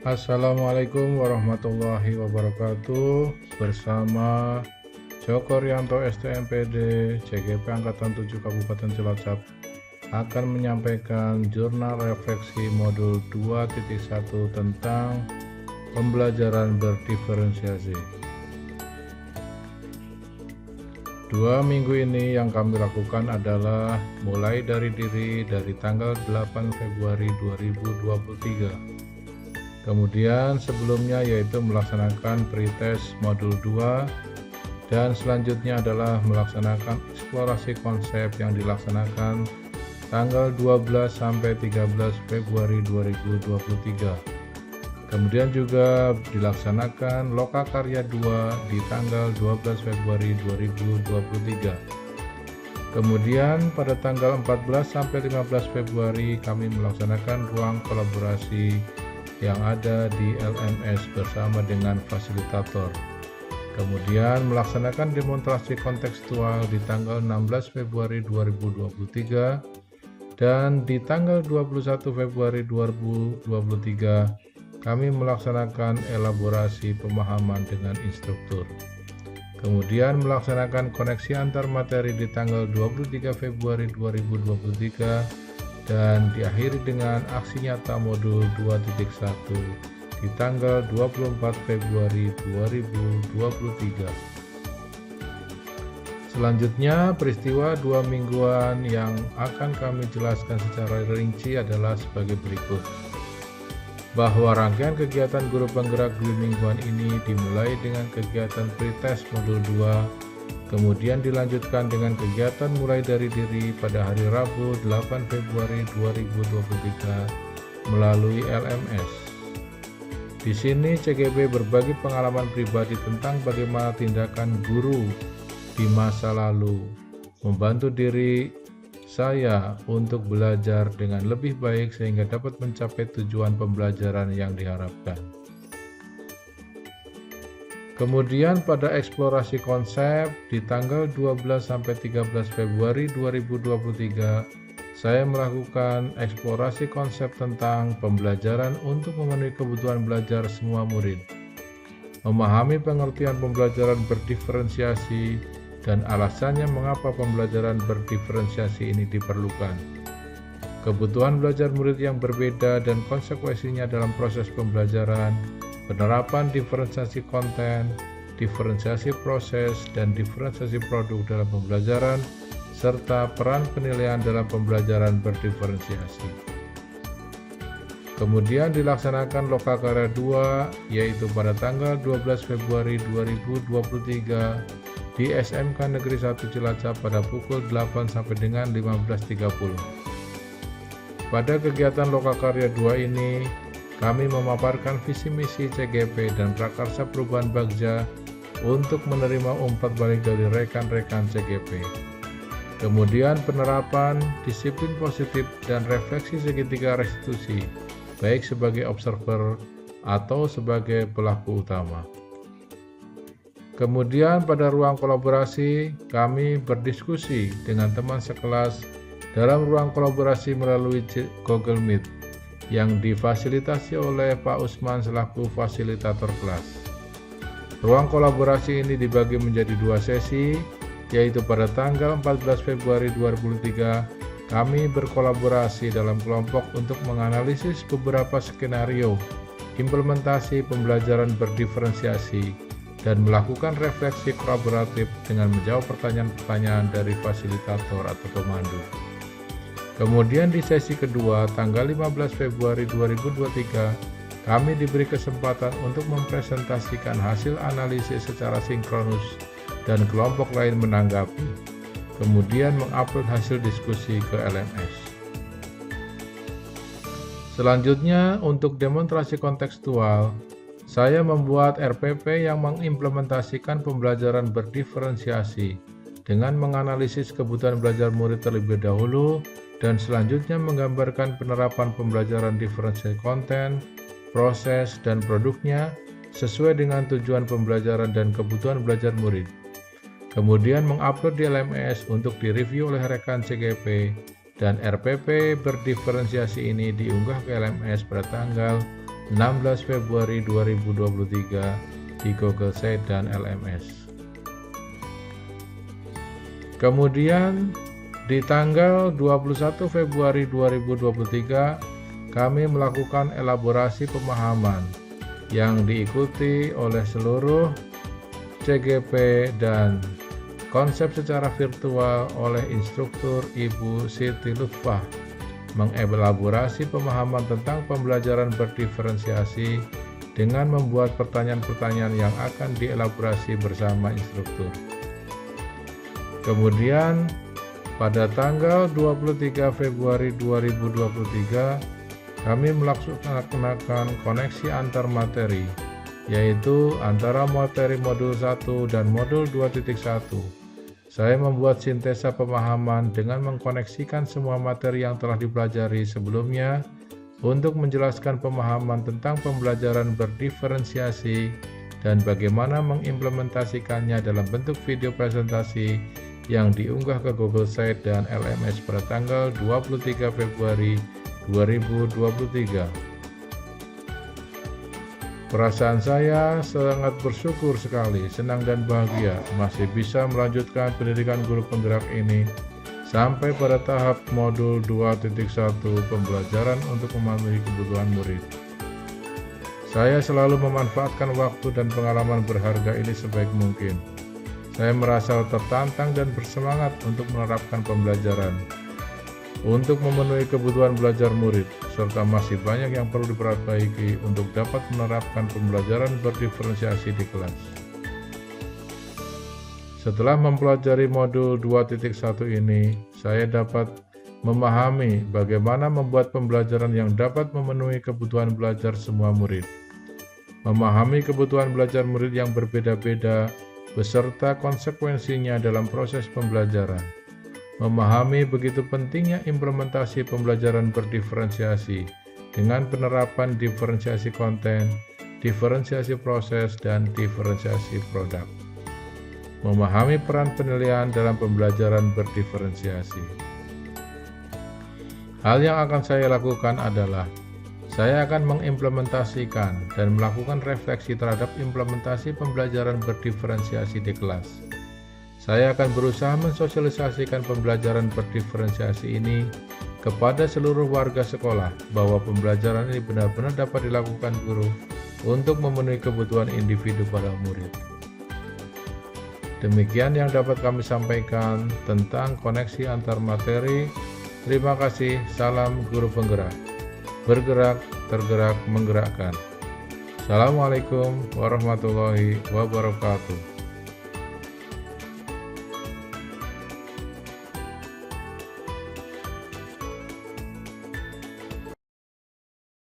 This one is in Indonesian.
Assalamualaikum warahmatullahi wabarakatuh. Bersama Joko Rianto STMPD CGP Angkatan 7 Kabupaten Cilacap akan menyampaikan jurnal refleksi modul 2.1 tentang pembelajaran berdiferensiasi. 2 minggu ini yang kami lakukan adalah mulai dari tanggal 8 Februari 2023. Kemudian sebelumnya yaitu melaksanakan pretest modul 2 dan selanjutnya adalah melaksanakan eksplorasi konsep yang dilaksanakan tanggal 12 sampai 13 Februari 2023. Kemudian juga dilaksanakan lokakarya 2 di tanggal 12 Februari 2023. Kemudian pada tanggal 14 sampai 15 Februari kami melaksanakan ruang kolaborasi yang ada di LMS bersama dengan fasilitator. Kemudian melaksanakan demonstrasi kontekstual di tanggal 16 Februari 2023 dan di tanggal 21 Februari 2023 kami melaksanakan elaborasi pemahaman dengan instruktur. Kemudian melaksanakan koneksi antar materi di tanggal 23 Februari 2023 dan diakhiri dengan aksi nyata modul 2.1 di tanggal 24 Februari 2023. Selanjutnya, peristiwa 2 mingguan yang akan kami jelaskan secara rinci adalah sebagai berikut. Bahwa rangkaian kegiatan guru penggerak 2 mingguan ini dimulai dengan kegiatan pretest modul 2, kemudian dilanjutkan dengan kegiatan mulai dari diri pada hari Rabu 8 Februari 2023 melalui LMS. Di sini CGP berbagi pengalaman pribadi tentang bagaimana tindakan guru di masa lalu membantu diri saya untuk belajar dengan lebih baik sehingga dapat mencapai tujuan pembelajaran yang diharapkan. Kemudian pada eksplorasi konsep di tanggal 12 sampai 13 Februari 2023, saya melakukan eksplorasi konsep tentang pembelajaran untuk memenuhi kebutuhan belajar semua murid. Memahami pengertian pembelajaran berdiferensiasi dan alasannya mengapa pembelajaran berdiferensiasi ini diperlukan. Kebutuhan belajar murid yang berbeda dan konsekuensinya dalam proses pembelajaran, penerapan diferensiasi konten, diferensiasi proses, dan diferensiasi produk dalam pembelajaran, serta peran penilaian dalam pembelajaran berdiferensiasi. Kemudian dilaksanakan lokakarya 2, yaitu pada tanggal 12 Februari 2023 di SMK Negeri 1 Cilacap pada pukul 8 sampai dengan 15.30. Pada kegiatan lokakarya 2 ini, kami memaparkan visi misi CGP dan prakarsa perubahan Bagja untuk menerima umpat balik dari rekan-rekan CGP. Kemudian penerapan disiplin positif dan refleksi segitiga restitusi, baik sebagai observer atau sebagai pelaku utama. Kemudian pada ruang kolaborasi, kami berdiskusi dengan teman sekelas dalam ruang kolaborasi melalui Google Meet yang difasilitasi oleh Pak Usman selaku fasilitator kelas. Ruang kolaborasi ini dibagi menjadi 2 sesi, yaitu pada tanggal 14 Februari 2023, kami berkolaborasi dalam kelompok untuk menganalisis beberapa skenario implementasi pembelajaran berdiferensiasi dan melakukan refleksi kolaboratif dengan menjawab pertanyaan-pertanyaan dari fasilitator atau pemandu. Kemudian di sesi kedua, tanggal 15 Februari 2023, kami diberi kesempatan untuk mempresentasikan hasil analisis secara sinkronus dan kelompok lain menanggapi, kemudian mengupload hasil diskusi ke LMS. Selanjutnya, untuk demonstrasi kontekstual, saya membuat RPP yang mengimplementasikan pembelajaran berdiferensiasi dengan menganalisis kebutuhan belajar murid terlebih dahulu dan selanjutnya menggambarkan penerapan pembelajaran diferensiasi konten, proses, dan produknya sesuai dengan tujuan pembelajaran dan kebutuhan belajar murid. Kemudian mengupload di LMS untuk direview oleh rekan CGP dan RPP berdiferensiasi ini diunggah ke LMS pada tanggal 16 Februari 2023 di Google Sheet dan LMS. Kemudian di tanggal 21 Februari 2023 kami melakukan elaborasi pemahaman yang diikuti oleh seluruh CGP dan konsep secara virtual oleh instruktur Ibu Siti Lutfah, mengelaborasi pemahaman tentang pembelajaran berdiferensiasi dengan membuat pertanyaan-pertanyaan yang akan dielaborasi bersama instruktur. Kemudian pada tanggal 23 Februari 2023 kami melaksanakan koneksi antar materi, yaitu antara materi modul 1 dan modul 2.1. Saya membuat sintesa pemahaman dengan mengkoneksikan semua materi yang telah dipelajari sebelumnya untuk menjelaskan pemahaman tentang pembelajaran berdiferensiasi dan bagaimana mengimplementasikannya dalam bentuk video presentasi yang diunggah ke Google Sheet dan LMS pada tanggal 23 Februari 2023. Perasaan saya sangat bersyukur sekali, senang dan bahagia masih bisa melanjutkan pendidikan guru penggerak ini sampai pada tahap modul 2.1 pembelajaran untuk memenuhi kebutuhan murid. Saya selalu memanfaatkan waktu dan pengalaman berharga ini sebaik mungkin. Saya merasa tertantang dan bersemangat untuk menerapkan pembelajaran, untuk memenuhi kebutuhan belajar murid, serta masih banyak yang perlu diperbaiki untuk dapat menerapkan pembelajaran berdiferensiasi di kelas. Setelah mempelajari modul 2.1 ini, saya dapat memahami bagaimana membuat pembelajaran yang dapat memenuhi kebutuhan belajar semua murid. Memahami kebutuhan belajar murid yang berbeda-beda beserta konsekuensinya dalam proses pembelajaran. Memahami begitu pentingnya implementasi pembelajaran berdiferensiasi dengan penerapan diferensiasi konten, diferensiasi proses, dan diferensiasi produk. Memahami peran penilaian dalam pembelajaran berdiferensiasi. Hal yang akan saya lakukan adalah saya akan mengimplementasikan dan melakukan refleksi terhadap implementasi pembelajaran berdiferensiasi di kelas. Saya akan berusaha mensosialisasikan pembelajaran berdiferensiasi ini kepada seluruh warga sekolah bahwa pembelajaran ini benar-benar dapat dilakukan guru untuk memenuhi kebutuhan individu para murid. Demikian yang dapat kami sampaikan tentang koneksi antar materi. Terima kasih. Salam guru penggerak. Bergerak, tergerak, menggerakkan. Assalamualaikum warahmatullahi wabarakatuh.